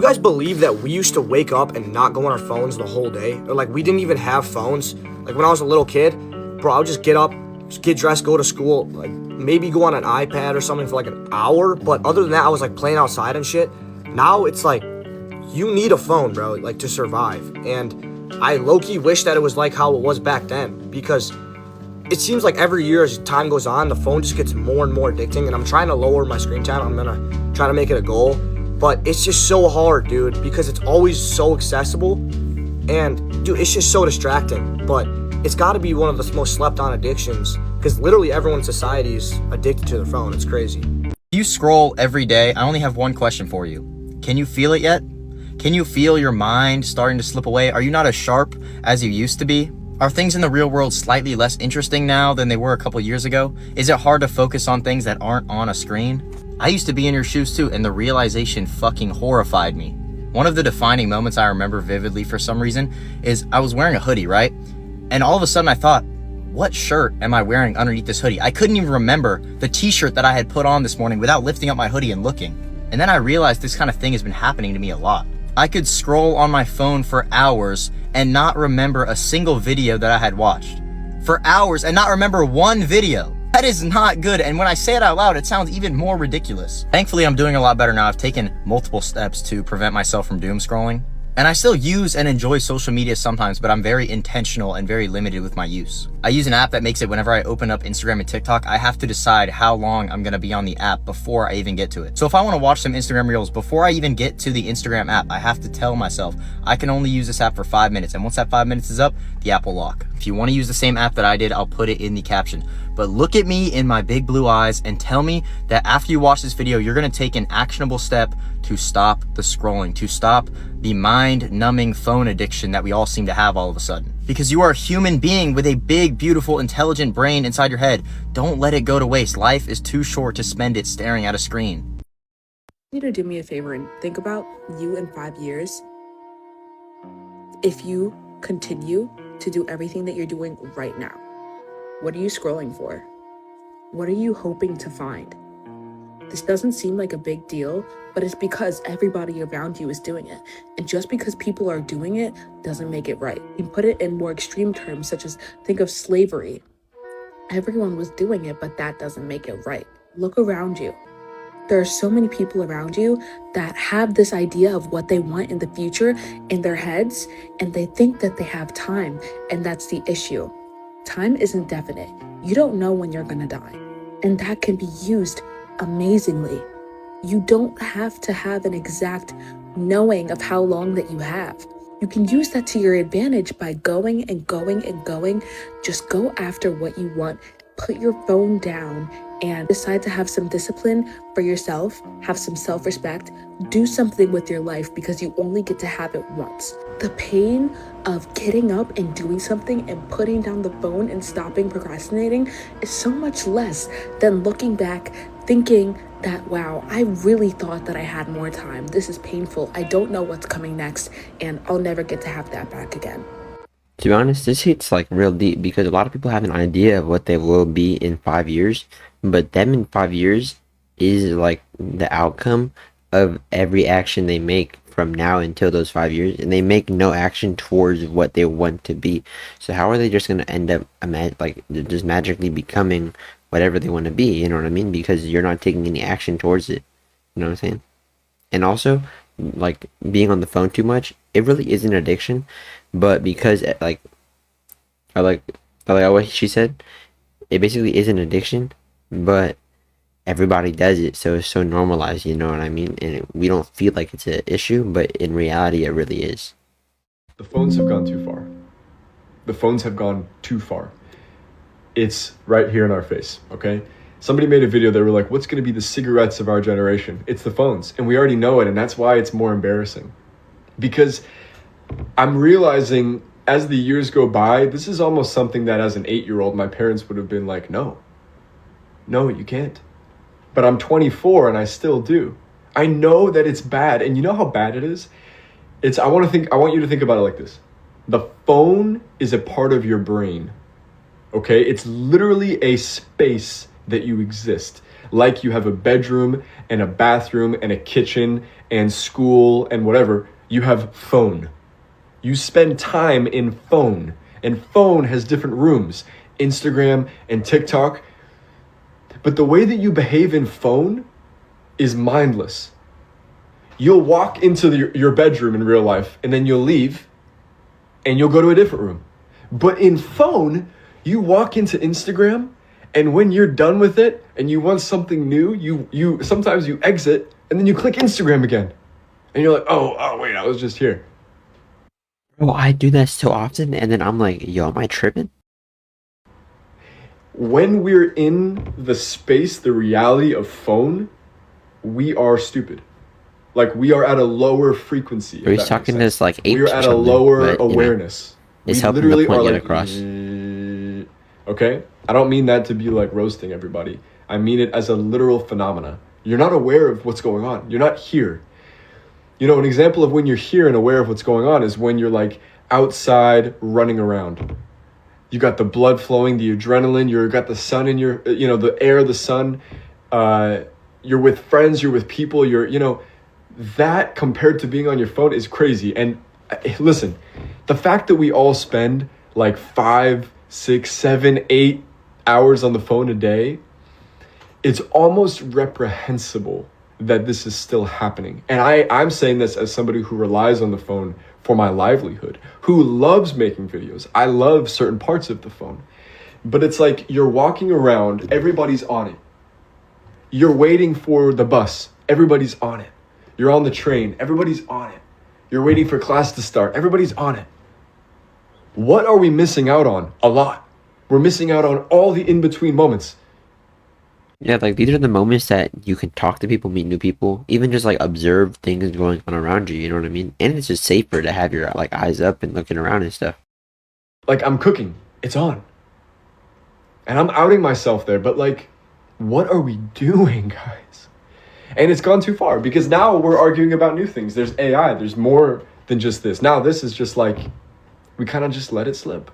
You guys believe that we used to wake up and not go on our phones the whole day? Or like we didn't even have phones? Like when I was a little kid, bro, I would just get up, just get dressed, go to school, like maybe go on an iPad or something for like an hour. But other than that, I was like playing outside and shit. Now it's like you need a phone, bro, like to survive. And I low-key wish that it was like how it was back then, because it seems like every year as time goes on, the phone just gets more and more addicting. And I'm trying to lower my screen time. I'm gonna try to make it a goal. But it's just so hard, dude, because it's always so accessible. And, dude, it's just so distracting. But it's got to be one of the most slept-on addictions, because literally everyone in society is addicted to their phone. It's crazy. You scroll every day. I only have one question for you. Can you feel it yet? Can you feel your mind starting to slip away? Are you not as sharp as you used to be? Are things in the real world slightly less interesting now than they were a couple years ago? Is it hard to focus on things that aren't on a screen? I used to be in your shoes too, and the realization fucking horrified me. One of the defining moments I remember vividly for some reason is I was wearing a hoodie, right? And all of a sudden I thought, what shirt am I wearing underneath this hoodie? I couldn't even remember the t-shirt that I had put on this morning without lifting up my hoodie and looking. And then I realized this kind of thing has been happening to me a lot. I could scroll on my phone for hours and not remember a single video that I had watched. For hours and not remember one video. That is not good, and when I say it out loud, it sounds even more ridiculous. Thankfully, I'm doing a lot better now. I've taken multiple steps to prevent myself from doom scrolling. And I still use and enjoy social media sometimes, but I'm very intentional and very limited with my use. I use an app that makes it whenever I open up Instagram and TikTok, I have to decide how long I'm gonna be on the app before I even get to it. So if I wanna watch some Instagram Reels, before I even get to the Instagram app, I have to tell myself, I can only use this app for 5 minutes. And once that 5 minutes is up, the app will lock. If you wanna use the same app that I did, I'll put it in the caption. But look at me in my big blue eyes and tell me that after you watch this video, you're gonna take an actionable step to stop the scrolling, to stop the mind-numbing phone addiction that we all seem to have all of a sudden. Because you are a human being with a big, beautiful, intelligent brain inside your head. Don't let it go to waste. Life is too short to spend it staring at a screen. You need to do me a favor and think about you in 5 years. If you continue to do everything that you're doing right now, what are you scrolling for? What are you hoping to find? This doesn't seem like a big deal, but it's because everybody around you is doing it. And just because people are doing it doesn't make it right. You can put it in more extreme terms, such as think of slavery. Everyone was doing it, but that doesn't make it right. Look around you. There are so many people around you that have this idea of what they want in the future in their heads, and they think that they have time, and that's the issue. Time isn't definite. You don't know when you're gonna die, and that can be used amazingly. You don't have to have an exact knowing of how long that you have. You can use that to your advantage by going and going and going. Just go after what you want. Put your phone down and decide to have some discipline for yourself, have some self-respect, do something with your life, because you only get to have it once. The pain of getting up and doing something and putting down the phone and stopping procrastinating is so much less than looking back thinking that, wow, I really thought that I had more time. This is painful. I don't know what's coming next, and I'll never get to have that back again. To be honest, this hits like real deep, because a lot of people have an idea of what they will be in 5 years, but them in 5 years is like the outcome of every action they make from now until those 5 years, and they make no action towards what they want to be. So how are they just going to end up like just magically becoming whatever they want to be? You know what I mean? Because you're not taking any action towards it. You know what I'm saying? And also, like, being on the phone too much, it really is an addiction, but because like what she said, it basically is an addiction, but everybody does it, so it's so normalized, you know what I mean? And we don't feel like it's an issue, but in reality it really is. The phones have gone too far. The phones have gone too far. It's right here in our face, okay? Somebody made a video that were like, what's going to be the cigarettes of our generation? It's the phones. And we already know it, and that's why it's more embarrassing. Because I'm realizing as the years go by, this is almost something that as an 8-year-old, my parents would have been like, no, you can't. But I'm 24 and I still do. I know that it's bad. And you know how bad it is? I want you to think about it like this. The phone is a part of your brain. Okay? It's literally a space that you exist. like you have a bedroom and a bathroom and a kitchen and school and whatever. You have phone. You spend time in phone, and phone has different rooms, Instagram and TikTok. But the way that you behave in phone is mindless. You'll walk into your bedroom in real life, and then you'll leave and you'll go to a different room. But in phone, you walk into Instagram, and when you're done with it and you want something new, you sometimes you exit and then you click Instagram again. And you're like, oh wait, I was just here. Bro, I do that so often, and then I'm like, yo, am I tripping? When we're in the space, the reality of phone, we are stupid. Like, we are at a lower frequency. Or he's talking to us like apes We're or at a something, lower but, you know, awareness. it's We helping the literally point are get like, across. okay? I don't mean that to be like roasting everybody. I mean it as a literal phenomena. You're not aware of what's going on. You're not here. You know, an example of when you're here and aware of what's going on is when you're like outside running around. You got the blood flowing, the adrenaline, you got the sun in your, you know, the air, the sun. You're with friends, you're with people, that compared to being on your phone is crazy. And listen, the fact that we all spend like 5, 6, 7, 8 hours on the phone a day, it's almost reprehensible that this is still happening. And I'm saying this as somebody who relies on the phone for my livelihood, who loves making videos. I love certain parts of the phone. But it's like you're walking around, everybody's on it. You're waiting for the bus, everybody's on it. You're on the train, everybody's on it. You're waiting for class to start, everybody's on it. What are we missing out on? A lot. We're missing out on all the in-between moments. Yeah, like these are the moments that you can talk to people, meet new people, even just like observe things going on around you, you know what I mean? And it's just safer to have your like eyes up and looking around and stuff. Like, I'm cooking, it's on. And I'm outing myself there, but like, what are we doing, guys? And it's gone too far because now we're arguing about new things. There's AI, there's more than just this. Now this is just like, we kind of just let it slip.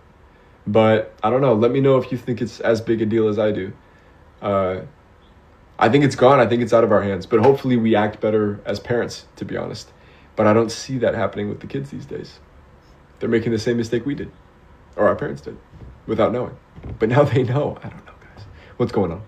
But I don't know, let me know if you think it's as big a deal as I do. I think it's gone, I think it's out of our hands, but hopefully we act better as parents, to be honest. But I don't see that happening with the kids these days. They're making the same mistake we did, or our parents did, without knowing. But now they know. I don't know, guys. What's going on?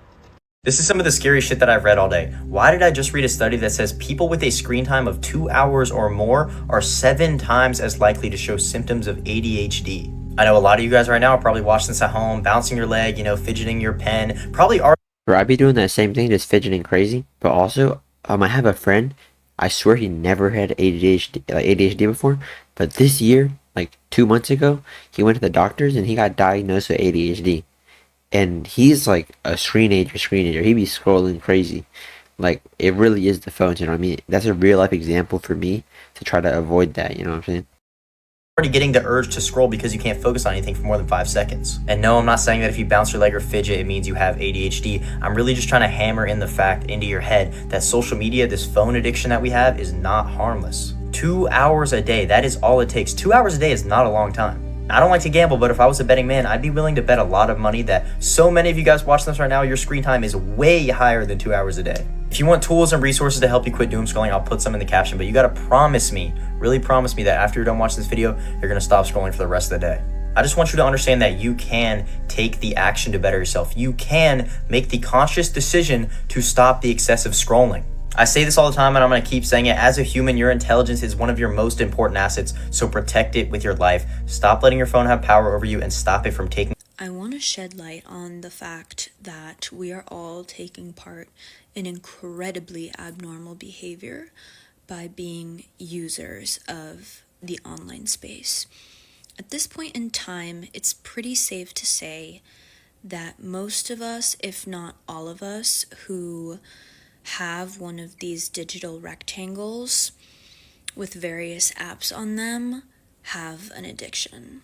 This is some of the scary shit that I've read all day. Why did I just read a study that says people with a screen time of 2 hours or more are 7 times as likely to show symptoms of ADHD? I know a lot of you guys right now are probably watching this at home, bouncing your leg, fidgeting your pen, probably are. Bro, I'd be doing that same thing, just fidgeting crazy. But also, I have a friend, I swear he never had ADHD before. But this year, like 2 months ago, he went to the doctors and he got diagnosed with ADHD. And he's like a screenager. He be scrolling crazy. Like, it really is the phones, you know what I mean? That's a real life example for me to try to avoid that, you know what I'm saying? Already getting the urge to scroll because you can't focus on anything for more than 5 seconds. And no, I'm not saying that if you bounce your leg or fidget, it means you have ADHD. I'm really just trying to hammer in the fact into your head that social media, this phone addiction that we have, is not harmless. 2 hours a day, that is all it takes. 2 hours a day is not a long time. I don't like to gamble, but if I was a betting man, I'd be willing to bet a lot of money that so many of you guys watching this right now, your screen time is way higher than 2 hours a day. If you want tools and resources to help you quit doom scrolling, I'll put some in the caption, but you gotta promise me, really promise me that after you're done watching this video, you're gonna stop scrolling for the rest of the day. I just want you to understand that you can take the action to better yourself. You can make the conscious decision to stop the excessive scrolling. I say this all the time and I'm gonna keep saying it. As a human, your intelligence is one of your most important assets, so protect it with your life. Stop letting your phone have power over you and stop it from taking. I want to shed light on the fact that we are all taking part in incredibly abnormal behavior by being users of the online space. At this point in time, it's pretty safe to say that most of us, if not all of us, who have one of these digital rectangles with various apps on them have an addiction.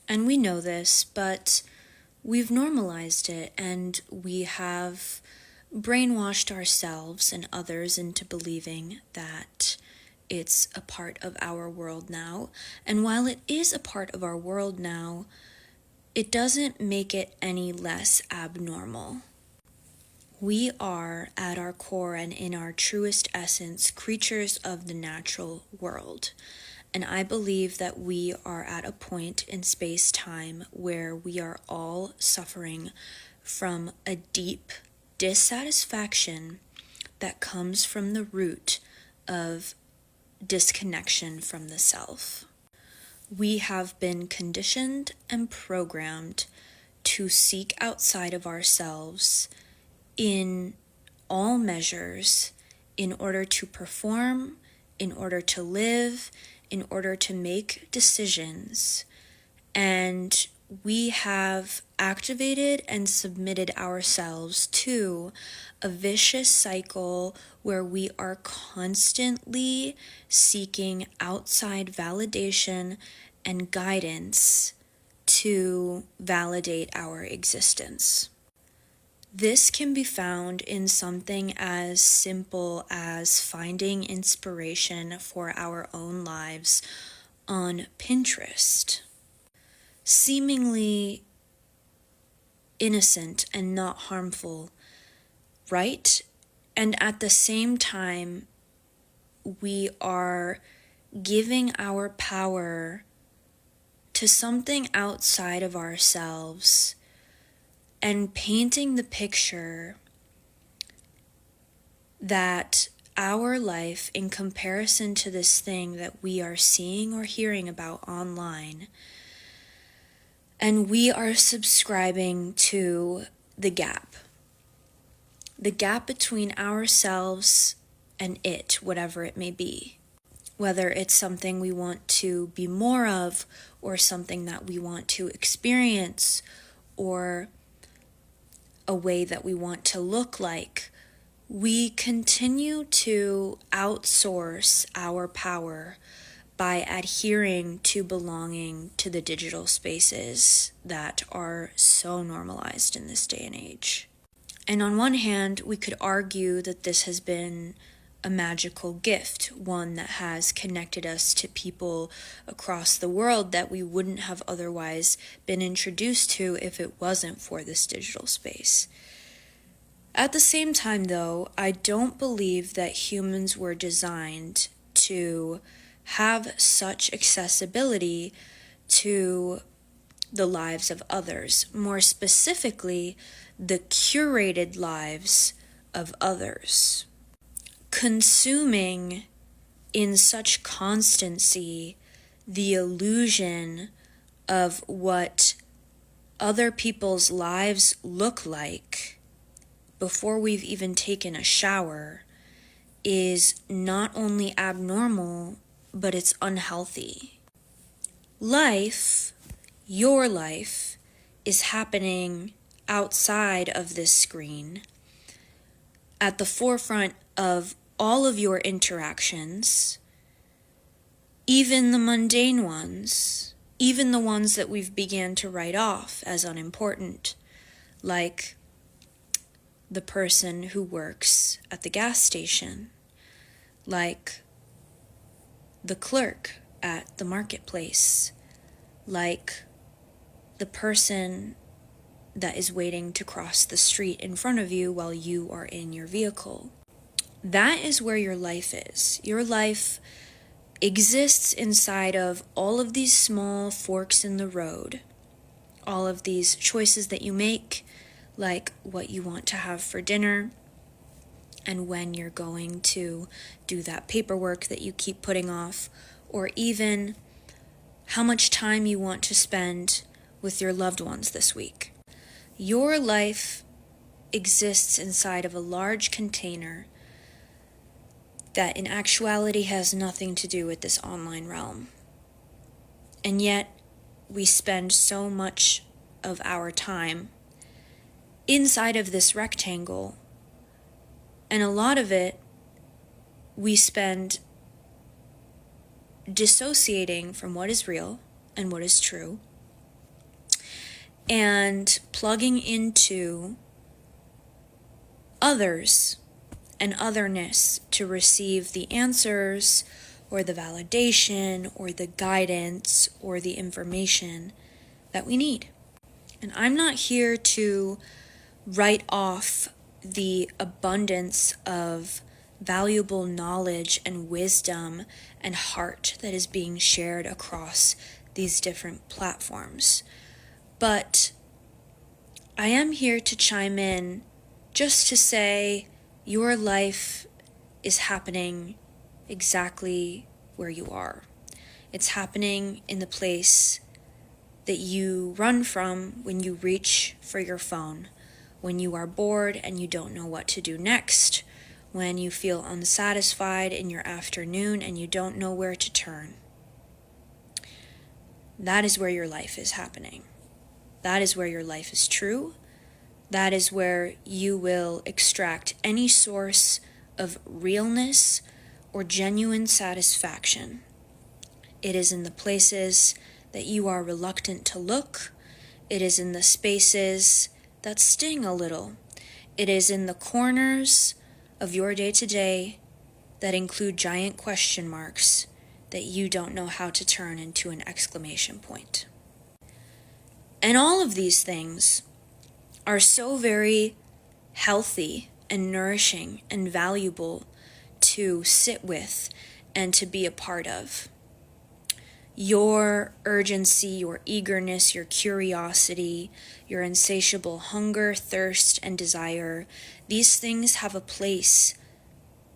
And we know this, but we've normalized it and we have brainwashed ourselves and others into believing that it's a part of our world now. And while it is a part of our world now, it doesn't make it any less abnormal. We are, at our core and in our truest essence, creatures of the natural world. And I believe that we are at a point in space-time where we are all suffering from a deep dissatisfaction that comes from the root of disconnection from the self. We have been conditioned and programmed to seek outside of ourselves in all measures in order to perform, in order to live, in order to make decisions. And we have activated and submitted ourselves to a vicious cycle where we are constantly seeking outside validation and guidance to validate our existence. This can be found in something as simple as finding inspiration for our own lives on Pinterest. Seemingly innocent and not harmful, right? And at the same time, we are giving our power to something outside of ourselves and painting the picture that our life, in comparison to this thing that we are seeing or hearing about online, and we are subscribing to the gap between ourselves and it, whatever it may be. Whether it's something we want to be more of, or something that we want to experience, or a way that we want to look like, we continue to outsource our power by adhering to belonging to the digital spaces that are so normalized in this day and age. And on one hand, we could argue that this has been a magical gift, one that has connected us to people across the world that we wouldn't have otherwise been introduced to if it wasn't for this digital space. At the same time, though, I don't believe that humans were designed to have such accessibility to the lives of others, more specifically, the curated lives of others. Consuming in such constancy the illusion of what other people's lives look like before we've even taken a shower is not only abnormal, but it's unhealthy. Life, your life, is happening outside of this screen, at the forefront of all of your interactions, even the mundane ones, even the ones that we've began to write off as unimportant, like the person who works at the gas station, like the clerk at the marketplace, like the person that is waiting to cross the street in front of you while you are in your vehicle. That is where your life is. Your life exists inside of all of these small forks in the road, all of these choices that you make, like what you want to have for dinner, and when you're going to do that paperwork that you keep putting off, or even how much time you want to spend with your loved ones this week. Your life exists inside of a large container that in actuality has nothing to do with this online realm. And yet, we spend so much of our time inside of this rectangle, and a lot of it we spend dissociating from what is real and what is true, and plugging into others and otherness to receive the answers or the validation or the guidance or the information that we need. And I'm not here to write off the abundance of valuable knowledge and wisdom and heart that is being shared across these different platforms. But I am here to chime in just to say your life is happening exactly where you are. It's happening in the place that you run from when you reach for your phone, when you are bored and you don't know what to do next, when you feel unsatisfied in your afternoon and you don't know where to turn. That is where your life is happening. That is where your life is true. That is where you will extract any source of realness or genuine satisfaction. It is in the places that you are reluctant to look. It is in the spaces that sting a little. It is in the corners of your day-to-day that include giant question marks that you don't know how to turn into an exclamation point. And all of these things are so very healthy and nourishing and valuable to sit with and to be a part of. Your urgency, your eagerness, your curiosity, your insatiable hunger, thirst, and desire, these things have a place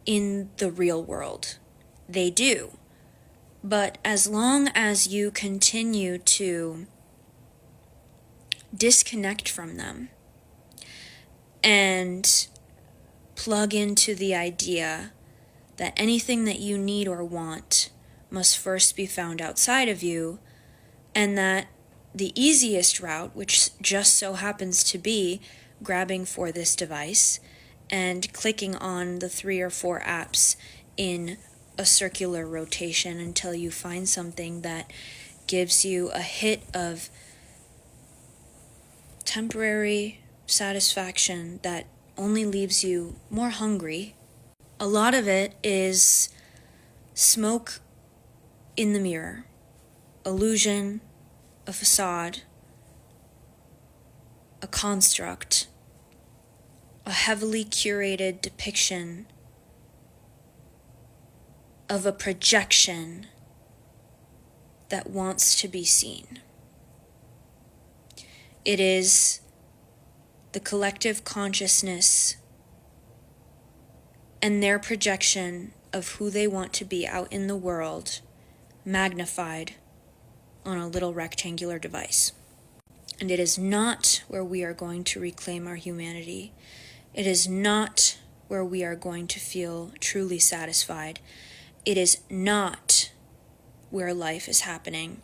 in the real world. They do. But as long as you continue to disconnect from them and plug into the idea that anything that you need or want must first be found outside of you, and that the easiest route, which just so happens to be grabbing for this device and clicking on the 3 or 4 apps in a circular rotation until you find something that gives you a hit of temporary satisfaction that only leaves you more hungry. A lot of it is smoke in the mirror, illusion, a facade, a construct, a heavily curated depiction of a projection that wants to be seen. It is the collective consciousness and their projection of who they want to be out in the world magnified on a little rectangular device. And it is not where we are going to reclaim our humanity. It is not where we are going to feel truly satisfied. It is not where life is happening.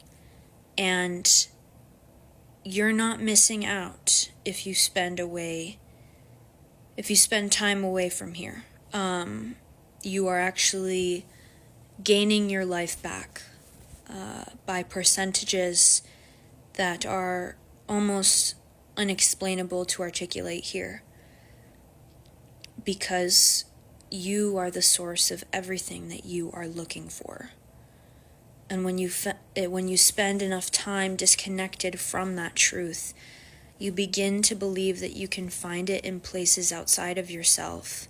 And you're not missing out if you spend time away from here. You are actually gaining your life back by percentages that are almost unexplainable to articulate here, because you are the source of everything that you are looking for. And when you spend enough time disconnected from that truth, you begin to believe that you can find it in places outside of yourself.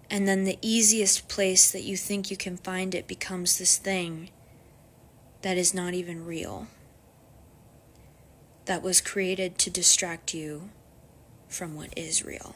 And then the easiest place that you think you can find it becomes this thing that is not even real, that was created to distract you from what is real.